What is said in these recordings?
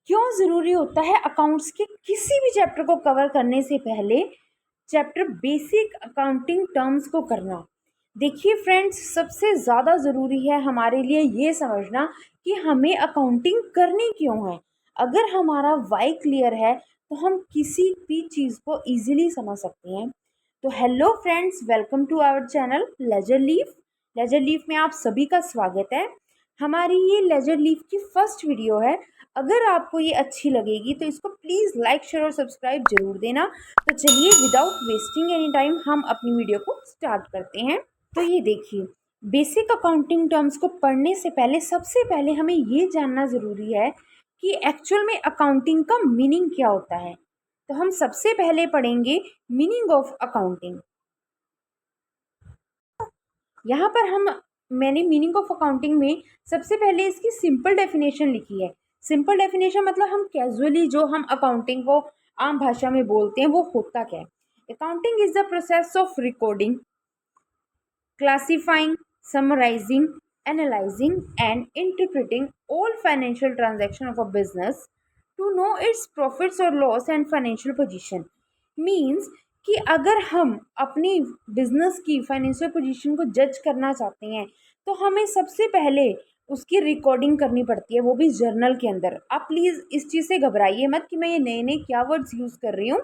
क्यों ज़रूरी होता है अकाउंट्स के किसी भी चैप्टर को कवर करने से पहले चैप्टर बेसिक अकाउंटिंग टर्म्स को करना। देखिए फ्रेंड्स, सबसे ज़्यादा ज़रूरी है हमारे लिए ये समझना कि हमें अकाउंटिंग करनी क्यों है। अगर हमारा वाई क्लियर है तो हम किसी भी चीज़ को ईजिली समझ सकते हैं। तो hello friends, welcome to our channel ledger leaf. Ledger leaf में आप सभी का स्वागत है। हमारी ये लेजर लीफ की फर्स्ट वीडियो है। अगर आपको ये अच्छी लगेगी तो इसको प्लीज़ लाइक, शेयर और सब्सक्राइब जरूर देना। तो चलिए विदाउट वेस्टिंग एनी टाइम हम अपनी वीडियो को स्टार्ट करते हैं। तो ये देखिए, बेसिक अकाउंटिंग टर्म्स को पढ़ने से पहले सबसे पहले हमें ये जानना ज़रूरी है कि एक्चुअल में अकाउंटिंग का मीनिंग क्या होता है। तो हम सबसे पहले पढ़ेंगे मीनिंग ऑफ अकाउंटिंग। यहाँ पर मैंने मीनिंग ऑफ अकाउंटिंग में सबसे पहले इसकी सिंपल डेफिनेशन लिखी है। सिंपल डेफिनेशन मतलब हम कैजुअली जो हम अकाउंटिंग को आम भाषा में बोलते हैं वो होता क्या है। Accounting is the process of recording, classifying, summarizing, analyzing, and interpreting all financial transactions of a business to know its profits or loss and financial position. Means कि अगर हम अपनी बिजनेस की फाइनेंशियल पोजीशन को जज करना चाहते हैं तो हमें सबसे पहले उसकी रिकॉर्डिंग करनी पड़ती है, वो भी जर्नल के अंदर। आप प्लीज़ इस चीज़ से घबराइए मत कि मैं ये नए नए क्या वर्ड्स यूज़ कर रही हूँ।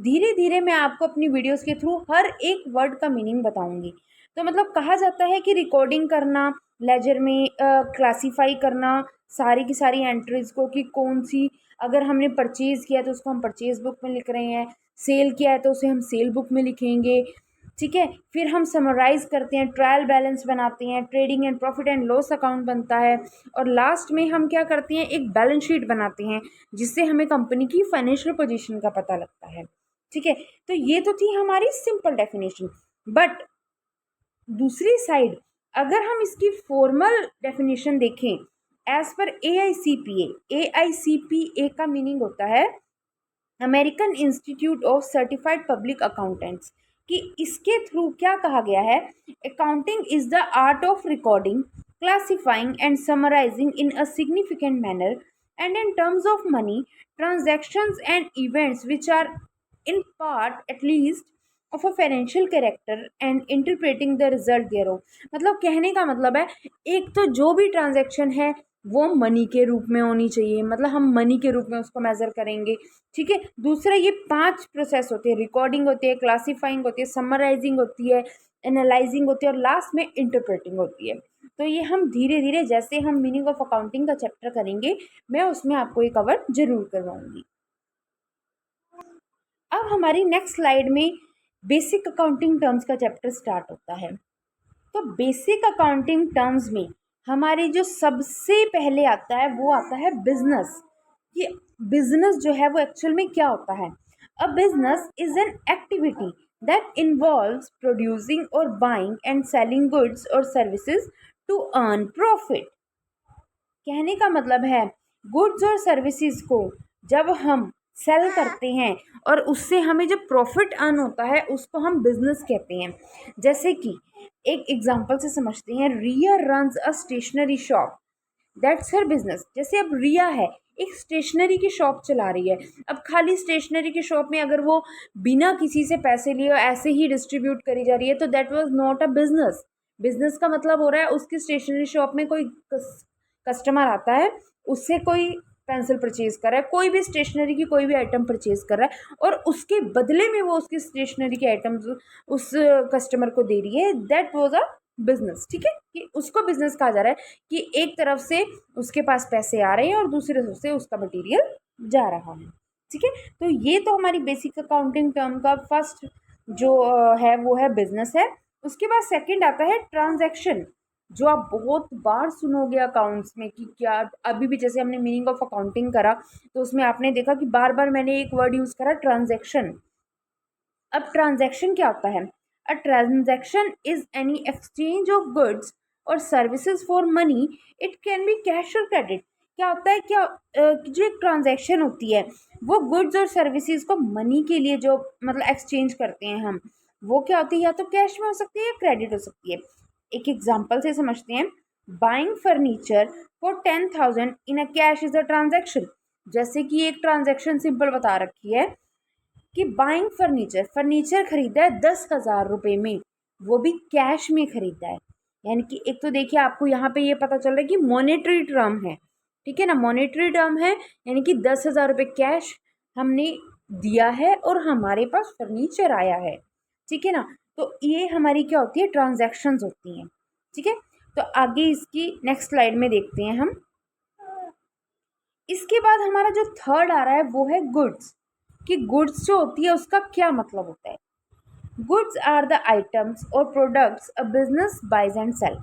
धीरे धीरे मैं आपको अपनी वीडियोस के थ्रू हर एक वर्ड का मीनिंग बताऊंगी। तो मतलब कहा जाता है कि रिकॉर्डिंग करना, लेजर में क्लासीफाई करना सारी की सारी एंट्रीज को कि कौन सी, अगर हमने परचेज़ किया तो उसको हम परचेज बुक में लिख रहे हैं, सेल किया है तो उसे हम सेल बुक में लिखेंगे। ठीक है, फिर हम समराइज करते हैं, ट्रायल बैलेंस बनाते हैं, trading and profit and loss account बनता है, और लास्ट में हम क्या करते हैं, एक बैलेंस शीट बनाते हैं जिससे हमें कंपनी की फाइनेंशियल पोजीशन का पता लगता है। ठीक है, तो ये तो थी हमारी सिंपल डेफिनेशन। बट दूसरी साइड अगर हम इसकी फॉर्मल डेफिनेशन देखें as per A I C P A का मीनिंग होता है American Institute of Certified Public Accountants. कि इसके थ्रू क्या कहा गया है, accounting is the art of recording, classifying and summarising in a significant manner and in terms of money transactions and events which are in part at least of a financial character and interpreting the result thereof। मतलब कहने का मतलब है, एक तो जो भी transaction है वो मनी के रूप में होनी चाहिए, मतलब हम मनी के रूप में उसको मेजर करेंगे। ठीक है, दूसरा ये 5 प्रोसेस होते हैं, रिकॉर्डिंग होती है, क्लासीफाइंग होती है, समराइजिंग होती है, एनालाइजिंग होती है और लास्ट में इंटरप्रेटिंग होती है। तो ये हम धीरे धीरे जैसे हम मीनिंग ऑफ अकाउंटिंग का चैप्टर करेंगे मैं उसमें आपको ये कवर जरूर करवाऊंगी। अब हमारी नेक्स्ट स्लाइड में बेसिक अकाउंटिंग टर्म्स का चैप्टर स्टार्ट होता है। तो बेसिक अकाउंटिंग टर्म्स में हमारे जो सबसे पहले आता है वो आता है बिजनेस। ये बिजनेस जो है वो एक्चुअल में क्या होता है। A business is an activity that involves producing और बाइंग एंड सेलिंग गुड्स और सर्विसेज टू अर्न प्रॉफिट। कहने का मतलब है गुड्स और सर्विसेज को जब हम सेल करते हैं और उससे हमें जो प्रॉफिट अर्न होता है उसको हम बिजनेस कहते हैं। जैसे कि एक एग्जांपल से समझते हैं, Riya runs a stationery shop, that's her business. जैसे अब रिया है, एक स्टेशनरी की शॉप चला रही है। अब खाली स्टेशनरी की शॉप में अगर वो बिना किसी से पैसे लिए ऐसे ही डिस्ट्रीब्यूट करी जा रही है तो that was not a business. Business का मतलब हो रहा है उसकी स्टेशनरी शॉप में कोई कस्टमर आता है, उससे कोई पेंसिल परचेज कर रहा है, कोई भी स्टेशनरी की कोई भी आइटम परचेज कर रहा है और उसके बदले में वो उसकी स्टेशनरी के आइटम्स उस कस्टमर को दे रही है, दैट वाज अ बिजनेस। ठीक है, कि उसको बिजनेस कहा जा रहा है कि एक तरफ से उसके पास पैसे आ रहे हैं और दूसरी तरफ से उसका मटेरियल जा रहा है। ठीक है, तो ये तो हमारी बेसिक अकाउंटिंग टर्म का फर्स्ट जो है वो है बिजनेस है। उसके बाद सेकंड आता है ट्रांजैक्शन, जो आप बहुत बार सुनोगे अकाउंट्स में कि क्या, अभी भी जैसे हमने मीनिंग ऑफ अकाउंटिंग करा तो उसमें आपने देखा कि बार बार मैंने एक वर्ड यूज करा, ट्रांजैक्शन। अब ट्रांजैक्शन क्या होता है, a transaction is any exchange of goods और services for money, it can be cash और क्रेडिट। क्या होता है, क्या जो एक ट्रांजैक्शन होती है वो गुड्स और सर्विसेज को मनी के लिए जो मतलब एक्सचेंज करते हैं हम, वो क्या होती है, या तो कैश में हो सकती है या क्रेडिट हो सकती है। एक एग्जांपल से समझते हैं, buying furniture for 10,000 in a cash is a transaction. जैसे कि एक ट्रांजैक्शन सिंपल बता रखी है कि बाइंग फर्नीचर खरीदा है 10,000 रुपये में, वो भी कैश में खरीदा है। यानी कि एक तो देखिए आपको यहाँ पे ये पता चल रहा है कि मॉनेटरी टर्म है, ठीक है ना, मॉनेटरी टर्म है, यानी कि 10,000 रुपये कैश हमने दिया है और हमारे पास फर्नीचर आया है, ठीक है ना। तो ये हमारी क्या होती है, ट्रांजैक्शंस होती हैं, ठीक है। तो आगे इसकी नेक्स्ट स्लाइड में देखते हैं हम। इसके बाद हमारा जो थर्ड आ रहा है वो है गुड्स, कि गुड्स जो होती है उसका क्या मतलब होता है। गुड्स आर द आइटम्स और products a business buys and sell,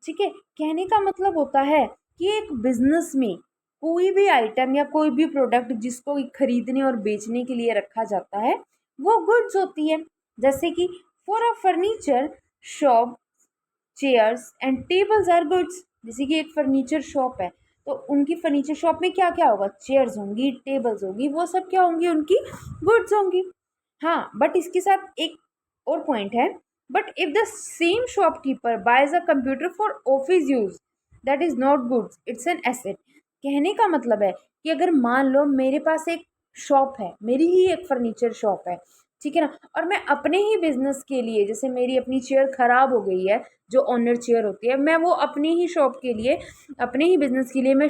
ठीक है। कहने का मतलब होता है कि एक बिजनेस में कोई भी आइटम या कोई भी प्रोडक्ट जिसको खरीदने और बेचने के लिए रखा जाता है वो गुड्स होती है। जैसे कि for a furniture shop chairs and tables are goods. जैसे कि एक फर्नीचर शॉप है तो उनकी फर्नीचर शॉप में क्या क्या होगा, चेयर्स होंगी, टेबल्स होगी, वो सब क्या होंगी, उनकी गुड्स होंगी। हाँ, बट इसके साथ एक और पॉइंट है, but if the same shopkeeper boys a computer for office use that is not goods, it's an asset. कहने का मतलब है कि अगर मान लो मेरे पास एक शॉप है, मेरी ही एक फर्नीचर शॉप है, ठीक है ना, और मैं अपने ही बिजनेस के लिए, जैसे मेरी अपनी चेयर खराब हो गई है, जो ओनर चेयर होती है, मैं वो अपनी ही शॉप के लिए, अपने ही बिजनेस के लिए मैं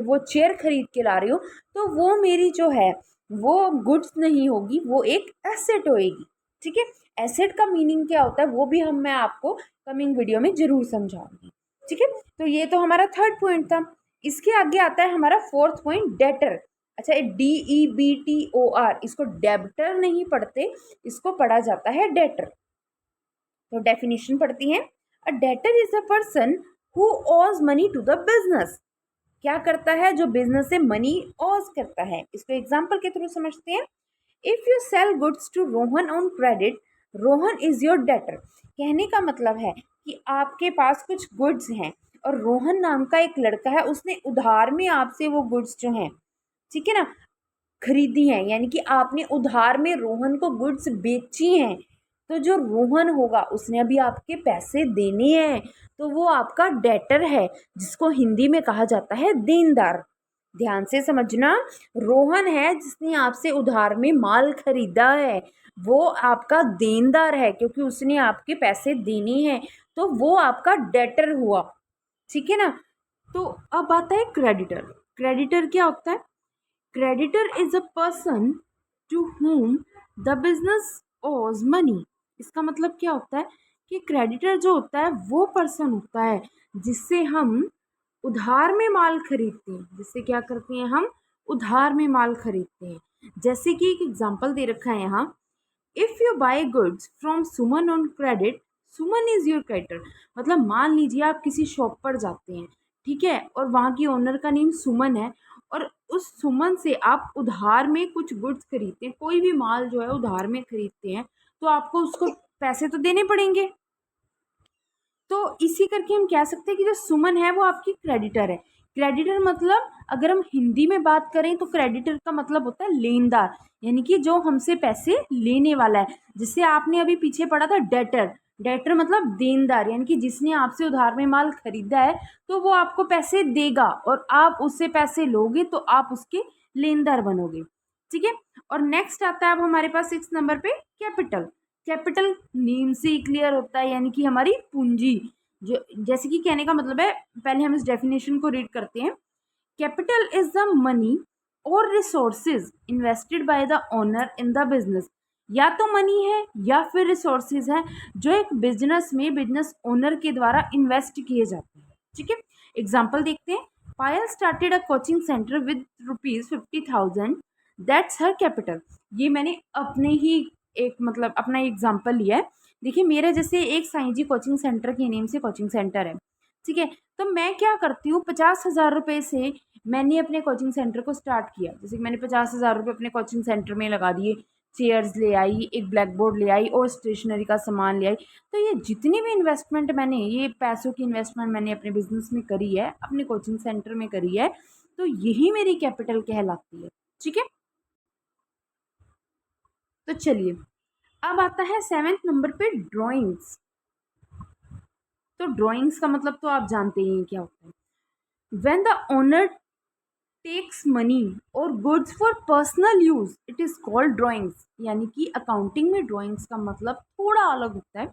वो चेयर खरीद के ला रही हूँ, तो वो मेरी जो है वो गुड्स नहीं होगी, वो एक एसेट होएगी, ठीक है। एसेट का मीनिंग क्या होता है वो भी मैं आपको कमिंग वीडियो में जरूर समझाऊंगी, ठीक है। तो ये तो हमारा थर्ड पॉइंट था। इसके आगे आता है हमारा फोर्थ पॉइंट, डेटर। अच्छा, DEBTOR, इसको डेब्टर नहीं पढ़ते, इसको पढ़ा जाता है डेटर। तो डेफिनेशन पढ़ती हैं, a debtor is a person who owes money to the business. क्या करता है, जो बिजनेस से मनी ओज करता है। इसको एग्जांपल के थ्रू समझते हैं। If you sell goods to Rohan on credit, Rohan is your debtor. कहने का मतलब है कि आपके पास कुछ गुड्स हैं और रोहन नाम का एक लड़का है, उसने उधार में आपसे वो गुड्स जो हैं, ठीक है ना, खरीदी हैं, यानी कि आपने उधार में रोहन को गुड्स बेची हैं। तो जो रोहन होगा उसने अभी आपके पैसे देने हैं, तो वो आपका डेटर है, जिसको हिंदी में कहा जाता है देनदार। ध्यान से समझना, रोहन है जिसने आपसे उधार में माल खरीदा है, वो आपका देनदार है क्योंकि उसने आपके पैसे देने हैं, तो वो आपका डेटर हुआ, ठीक है ना। तो अब आता है क्रेडिटर। क्रेडिटर क्या होता है, creditor is a person to whom the business owes money. इसका मतलब क्या होता है कि क्रेडिटर जो होता है वो पर्सन होता है जिससे हम उधार में माल खरीदते हैं, जिससे क्या करते हैं, हम उधार में माल खरीदते हैं। जैसे कि एक एग्जांपल दे रखा है यहाँ, if you buy goods from Suman on credit, Suman is your creditor. मतलब मान लीजिए आप किसी शॉप पर जाते हैं, ठीक है, और वहाँ की ओनर का नेम सुमन है, और उस सुमन से आप उधार में कुछ गुड्स खरीदते हैं, कोई भी माल जो है उधार में खरीदते हैं, तो आपको उसको पैसे तो देने पड़ेंगे। तो इसी करके हम कह सकते हैं कि जो सुमन है वो आपकी क्रेडिटर है। क्रेडिटर मतलब अगर हम हिंदी में बात करें तो क्रेडिटर का मतलब होता है लेनदार, यानी कि जो हमसे पैसे लेने वाला है। जिससे आपने अभी पीछे पढ़ा था डेटर, डेटर मतलब देनदार, यानी कि जिसने आपसे उधार में माल खरीदा है तो वो आपको पैसे देगा और आप उससे पैसे लोगे तो आप उसके लेनदार बनोगे, ठीक है। और नेक्स्ट आता है अब हमारे पास 6 नंबर पे कैपिटल। कैपिटल नेम से ही क्लियर होता है, यानी कि हमारी पूंजी। जो जैसे कि कहने का मतलब है, पहले हम इस डेफिनेशन को रीड करते हैं। कैपिटल इज द मनी और resources invested by the owner in the business. या तो मनी है या फिर रिसोर्सेज है जो एक बिजनेस में बिजनेस ओनर के द्वारा इन्वेस्ट किए जाते हैं, ठीक है। एग्जाम्पल देखते हैं। Payal started a coaching centre with ₹50,000, that's her capital. ये मैंने अपने ही एक मतलब अपना एग्जाम्पल लिया है। देखिए, मेरे जैसे एक साईं जी कोचिंग सेंटर के नेम से कोचिंग सेंटर है, ठीक है। तो मैं क्या करती हूँ, 50,000 रुपये से मैंने अपने कोचिंग सेंटर को स्टार्ट किया। जैसे कि मैंने 50,000 रुपये अपने कोचिंग सेंटर में लगा दिए, चेयर्स ले आई, एक ब्लैक बोर्ड ले आई और स्टेशनरी का सामान ले आई। तो ये जितनी भी इन्वेस्टमेंट मैंने, ये पैसों की इन्वेस्टमेंट मैंने अपने बिजनेस में करी है, अपने कोचिंग सेंटर में करी है, तो यही मेरी कैपिटल कहलाती है, ठीक है। तो चलिए, अब आता है 7वें नंबर पे ड्राइंग्स। तो ड्राइंग्स का मतलब तो आप जानते ही हैं क्या होता है। When the owner takes money और goods for personal use it is called drawings. यानी कि अकाउंटिंग में ड्राइंग्स का मतलब थोड़ा अलग होता है।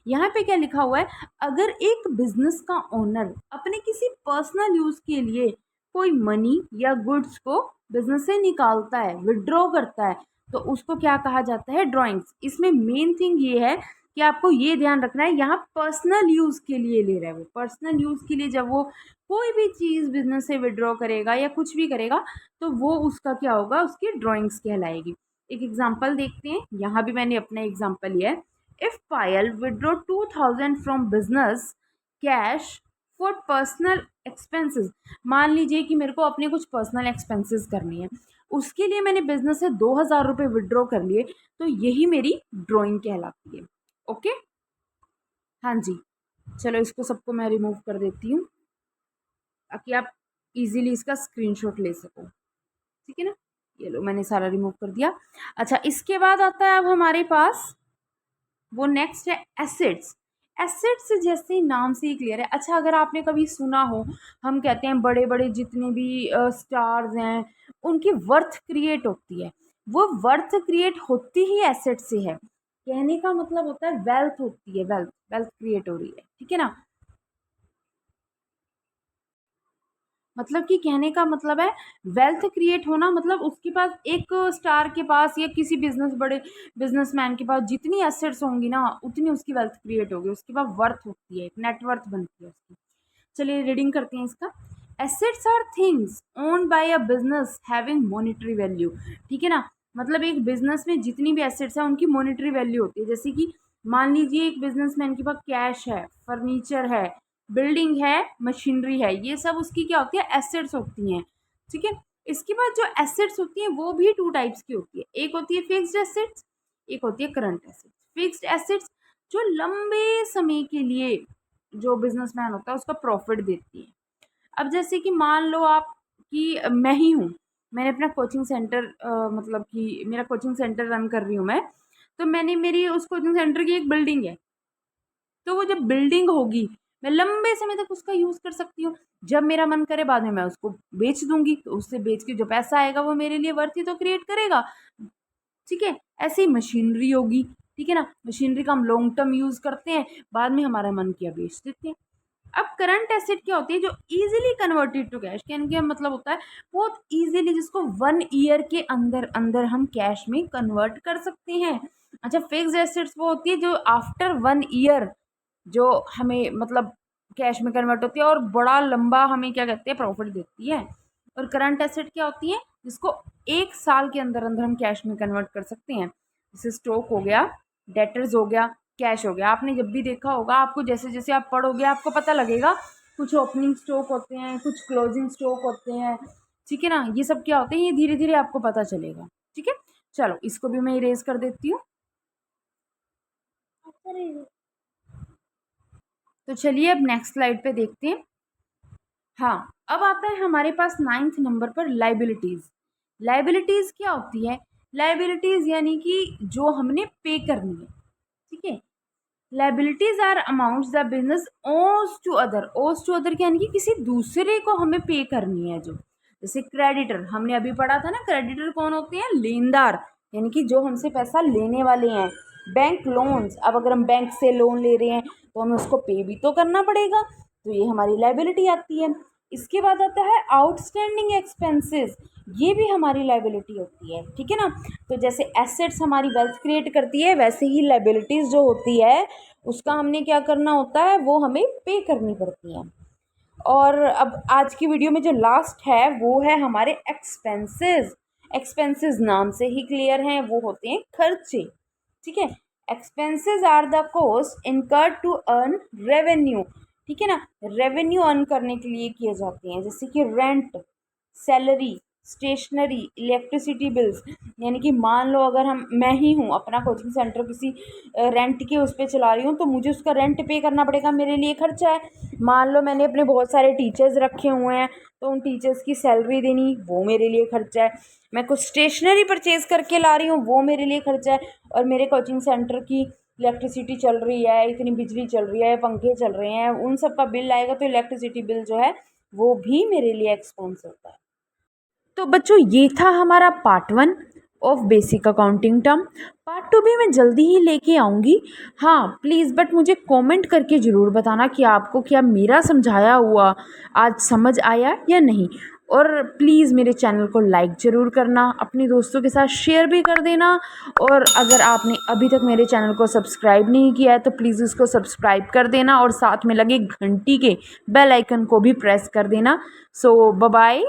यहाँ पे क्या लिखा हुआ है, अगर एक बिजनेस का ओनर अपने किसी पर्सनल यूज़ के लिए कोई मनी या गुड्स को बिजनेस से निकालता है, विड्रॉ करता है, तो उसको क्या कहा जाता है, ड्राइंग्स। इसमें मेन थिंग ये है कि आपको ये ध्यान रखना है, यहाँ पर्सनल यूज़ के लिए ले रहा है वो, पर्सनल यूज़ के लिए जब वो कोई भी चीज़ बिजनेस से विड्रॉ करेगा या कुछ भी करेगा तो वो उसका क्या होगा, उसकी ड्राइंग्स कहलाएगी। एक एग्जांपल देखते हैं, यहाँ भी मैंने अपना एग्जांपल लिया है। If Payal withdraw 2000 from business cash for personal expenses, मान लीजिए कि मेरे को अपने कुछ पर्सनल एक्सपेंसेस करनी है, उसके लिए मैंने बिजनेस से 2000 रुपये विड्रॉ कर लिए, तो यही मेरी ड्राइंग कहलाती है। ओके, हाँ जी, चलो इसको सबको मैं रिमूव कर देती हूँ ताकि आप इजीली इसका स्क्रीनशॉट ले सको। ठीक है ना, ये लो मैंने सारा रिमूव कर दिया। अच्छा, इसके बाद आता है अब हमारे पास वो नेक्स्ट है एसेट्स। एसेट्स जैसे ही नाम से ही क्लियर है। अच्छा, अगर आपने कभी सुना हो, हम कहते हैं बड़े बड़े जितने भी स्टार्स हैं उनकी वर्थ क्रिएट होती है, वो वर्थ क्रिएट होती ही एसेट से है। कहने का मतलब होता है वेल्थ होती है, वेल्थ वेल्थ क्रिएट हो रही है। ठीक है ना, मतलब कि कहने का मतलब है वेल्थ क्रिएट होना, मतलब उसके पास, एक स्टार के पास या किसी बड़े बिजनेसमैन के पास जितनी एसेट्स होंगी ना उतनी उसकी वेल्थ क्रिएट होगी, उसके पास वर्थ होती है, एक नेटवर्थ बनती है उसकी। चलिए रीडिंग करते हैं इसका। Assets are things owned by a business having monetary value. ठीक है ना, मतलब एक बिजनेस में जितनी भी एसेट्स है उनकी मॉनेटरी वैल्यू होती है। जैसे कि मान लीजिए एक बिजनेसमैन के पास कैश है, फर्नीचर है, बिल्डिंग है, मशीनरी है, ये सब उसकी क्या होती है, एसेट्स होती हैं। ठीक है, इसके बाद जो एसेट्स होती हैं वो भी टू टाइप्स की होती है, एक होती है फिक्स्ड एसेट्स, एक होती है करंट एसेट्स। फिक्स्ड एसेट्स जो लंबे समय के लिए जो बिजनेसमैन होता है उसका प्रॉफिट देती है। अब जैसे कि मान लो आप कि मैं ही हूँ, मैंने अपना कोचिंग सेंटर मतलब कि मेरा कोचिंग सेंटर रन कर रही हूँ मैं, तो मैंने मेरी उस कोचिंग सेंटर की एक बिल्डिंग है, तो वो जब बिल्डिंग होगी मैं लंबे समय तक उसका यूज़ कर सकती हूँ। जब मेरा मन करे बाद में मैं उसको बेच दूंगी, तो उससे बेच के जो पैसा आएगा वो मेरे लिए वर्थ ही तो क्रिएट करेगा। ठीक है, ऐसे ही मशीनरी होगी। ठीक है ना, मशीनरी का हम लॉन्ग टर्म यूज़ करते हैं, बाद में हमारा मन किया बेच देते हैं। अब करंट एसेट क्या होती है, जो इजीली कन्वर्टेड टू कैश, कहने का मतलब होता है बहुत इजीली, जिसको 1 ईयर के अंदर अंदर हम कैश में कन्वर्ट कर सकते हैं। अच्छा, फिक्स्ड एसेट्स वो होती है जो आफ्टर 1 ईयर जो हमें मतलब कैश में कन्वर्ट होती है और बड़ा लंबा हमें क्या कहते हैं, प्रॉफिट देती है। और करंट एसेट क्या होती है, जिसको 1 साल के अंदर अंदर हम कैश में कन्वर्ट कर सकते हैं। जैसे स्टॉक हो गया, डेटर्स हो गया, कैश हो गया। आपने जब भी देखा होगा, आपको जैसे जैसे आप पढ़ोगे आपको पता लगेगा, कुछ ओपनिंग स्टॉक होते हैं, कुछ क्लोजिंग स्टॉक होते हैं। ठीक है ना, ये सब क्या होते हैं, ये धीरे धीरे आपको पता चलेगा। ठीक है, चलो इसको भी मैं इरेज कर देती हूँ। तो चलिए अब नेक्स्ट स्लाइड पे देखते हैं। हाँ, अब आता है हमारे पास 9th नंबर पर लाइबिलिटीज। लाइबिलिटीज क्या होती है, लाइबिलिटीज यानी कि जो हमने पे करनी है। ठीक है, liabilities are amounts the business owes to other. Owes to other यानी कि किसी दूसरे को हमें पे करनी है। जो जैसे क्रेडिटर, हमने अभी पढ़ा था ना, क्रेडिटर कौन होते हैं, लेनदार, यानी कि जो हमसे पैसा लेने वाले हैं। बैंक लोन्स, अब अगर हम बैंक से लोन ले रहे हैं तो हमें उसको पे भी तो करना पड़ेगा, तो ये हमारी लाइबिलिटी आती है। इसके बाद आता है आउटस्टैंडिंग एक्सपेंसेस, ये भी हमारी लाइबिलिटी होती है। ठीक है ना, तो जैसे एसेट्स हमारी वेल्थ क्रिएट करती है, वैसे ही लाइबिलिटीज जो होती है उसका हमने क्या करना होता है, वो हमें पे करनी पड़ती है। और अब आज की वीडियो में जो लास्ट है वो है हमारे एक्सपेंसेस। एक्सपेंसेस नाम से ही क्लियर हैं, वो होते हैं खर्चे। ठीक है, expenses are the cost incurred to earn revenue. ठीक है ना, रेवेन्यू अर्न करने के लिए किए जाते हैं, जैसे कि rent, salary, stationery, electricity bills. यानी कि मान लो अगर मैं ही हूँ अपना कोचिंग सेंटर किसी रेंट के उस पर चला रही हूँ, तो मुझे उसका रेंट पे करना पड़ेगा, मेरे लिए खर्चा है। मान लो मैंने अपने बहुत सारे टीचर्स रखे हुए हैं, तो उन टीचर्स की सैलरी देनी, वो मेरे लिए खर्चा है। मैं कुछ स्टेशनरी परचेज करके ला रही हूँ, वो मेरे लिए खर्चा है। और मेरे कोचिंग सेंटर की इलेक्ट्रिसिटी चल रही है, इतनी बिजली चल रही है, पंखे चल रहे हैं, उन सब का बिल आएगा, तो इलेक्ट्रिसिटी बिल जो है वो भी मेरे लिए एक्सपेंस होता है। तो बच्चों ये था हमारा part 1 of basic accounting term. Part 2 भी मैं जल्दी ही लेके आऊँगी। हाँ प्लीज़, बट मुझे कमेंट करके ज़रूर बताना कि आपको क्या मेरा समझाया हुआ आज समझ आया या नहीं। और प्लीज़ मेरे चैनल को लाइक ज़रूर करना, अपने दोस्तों के साथ शेयर भी कर देना। और अगर आपने अभी तक मेरे चैनल को सब्सक्राइब नहीं किया है तो प्लीज़ उसको सब्सक्राइब कर देना और साथ में लगे घंटी के बेल आइकन को भी प्रेस कर देना। सो बाय बाय।